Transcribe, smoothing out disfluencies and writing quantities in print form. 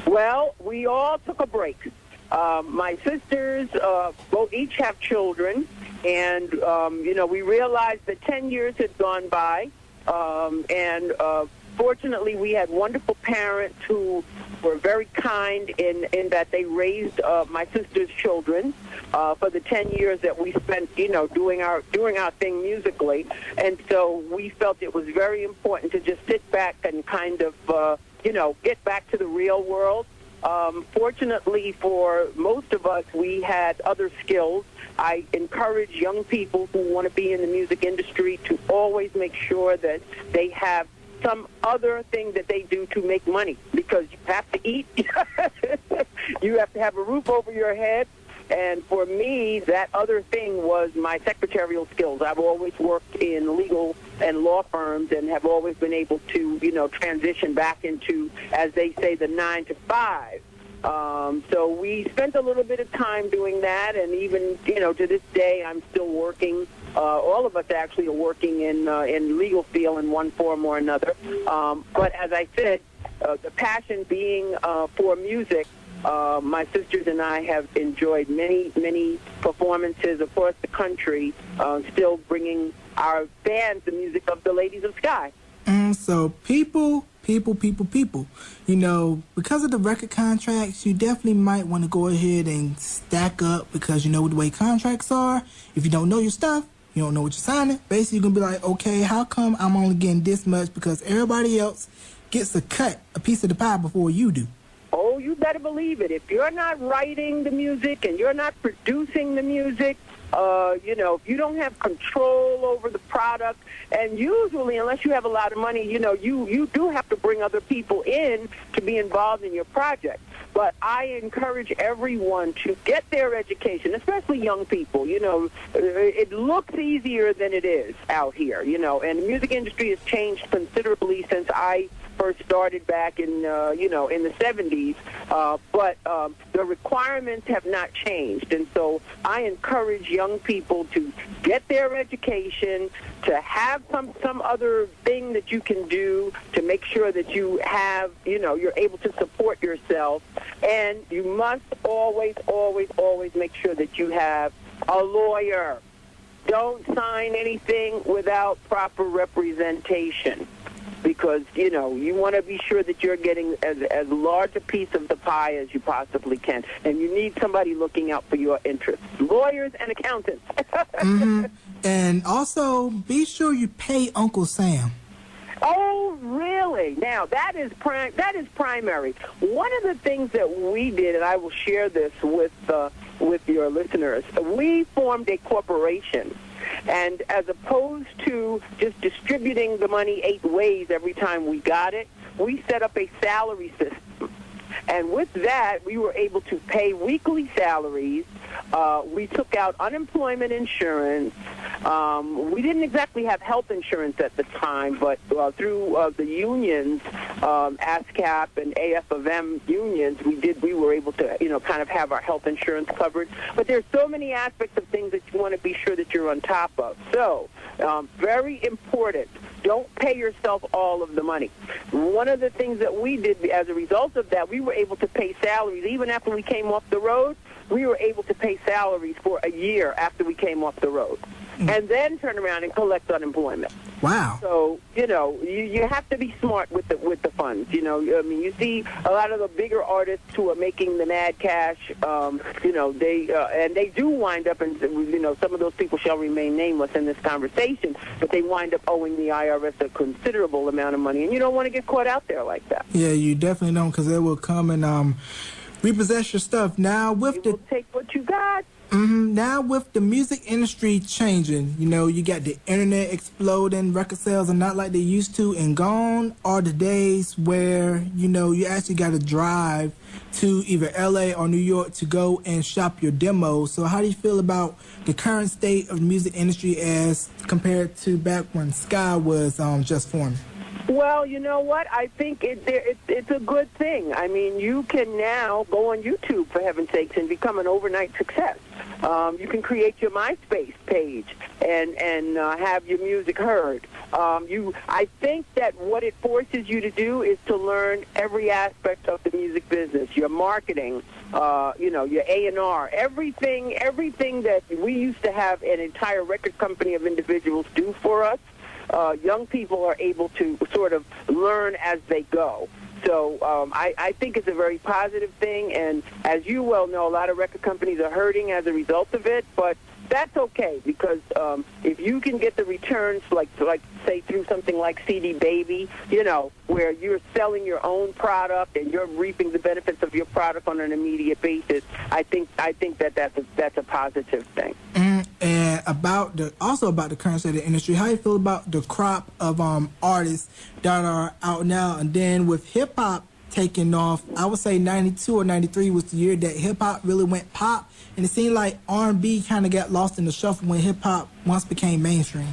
Well, we all took a break. My sisters both each have children, and we realized that 10 years had gone by, and fortunately we had wonderful parents who were very kind in that they raised my sister's children for the 10 years that we spent, doing our thing musically, and so we felt it was very important to just sit back and kind of get back to the real world. Fortunately for most of us, we had other skills. I encourage young people who want to be in the music industry to always make sure that they have some other thing that they do to make money, because you have to eat. You have to have a roof over your head. And for me, that other thing was my secretarial skills. I've always worked in legal and law firms and have always been able to, transition back into, as they say, the 9 to 5. So we spent a little bit of time doing that, and even, to this day, I'm still working. All of us actually are working in legal field in one form or another. But as I said, the passion being for music, my sisters and I have enjoyed many, many performances across the country, still bringing our fans the music of the Ladies of Skyy. So people, because of the record contracts, you definitely might want to go ahead and stack up, because the way contracts are, if you don't know your stuff, you don't know what you're signing, basically you're going to be like, okay, how come I'm only getting this much, because everybody else gets a piece of the pie before you do. Oh, you better believe it. If you're not writing the music and you're not producing the music, if you don't have control over the product, and usually, unless you have a lot of money, you do have to bring other people in to be involved in your project. But I encourage everyone to get their education, especially young people. It looks easier than it is out here, and the music industry has changed considerably since I first started back in the 70s, but the requirements have not changed, and so I encourage young people to get their education, to have some other thing that you can do to make sure that you have, you're able to support yourself, and you must always make sure that you have a lawyer. Don't sign anything without proper representation, because, you want to be sure that you're getting as large a piece of the pie as you possibly can. And you need somebody looking out for your interests. Lawyers and accountants. Mm-hmm. And also, be sure you pay Uncle Sam. Oh, really? Now, that is primary. One of the things that we did, and I will share this with your listeners, we formed a corporation. And as opposed to just distributing the money 8 ways every time we got it, we set up a salary system. And with that, we were able to pay weekly salaries. We took out unemployment insurance. We didn't exactly have health insurance at the time, but through the unions, ASCAP and AF-of-M unions, we were able to, kind of have our health insurance covered. But there's so many aspects of things that you want to be sure that you're on top of. So, very important. Don't pay yourself all of the money. One of the things that we did as a result of that, we were able to pay salaries. Even after we came off the road, we were able to pay salaries for a year after we came off the road. And then turn around and collect unemployment. Wow. So, you have to be smart with the funds. You see a lot of the bigger artists who are making the mad cash, they do wind up, and, some of those people shall remain nameless in this conversation, but they wind up owing the IRS a considerable amount of money, and you don't want to get caught out there like that. Yeah, you definitely don't, because they will come and repossess your stuff. Now, with will take what you got. Now with the music industry changing, you got the internet exploding, record sales are not like they used to, and gone are the days where, you actually got to drive to either LA or New York to go and shop your demos. So how do you feel about the current state of the music industry as compared to back when Skyy was just formed? Well, you know what? I think it's a good thing. I mean, you can now go on YouTube, for heaven's sakes, and become an overnight success. You can create your MySpace page and have your music heard. I think that what it forces you to do is to learn every aspect of the music business, your marketing, your A&R, everything that we used to have an entire record company of individuals do for us. Young people are able to sort of learn as they go. So I think it's a very positive thing, and as you well know, a lot of record companies are hurting as a result of it, but that's okay, because if you can get the returns, like say through something like CD Baby, where you're selling your own product and you're reaping the benefits of your product on an immediate basis, I think that's a positive thing. And about the current state of the industry, how you feel about the crop of artists that are out now? And then with hip hop taking off, I would say 92 or 93 was the year that hip hop really went pop, and it seemed like R&B kind of got lost in the shuffle when hip hop once became mainstream.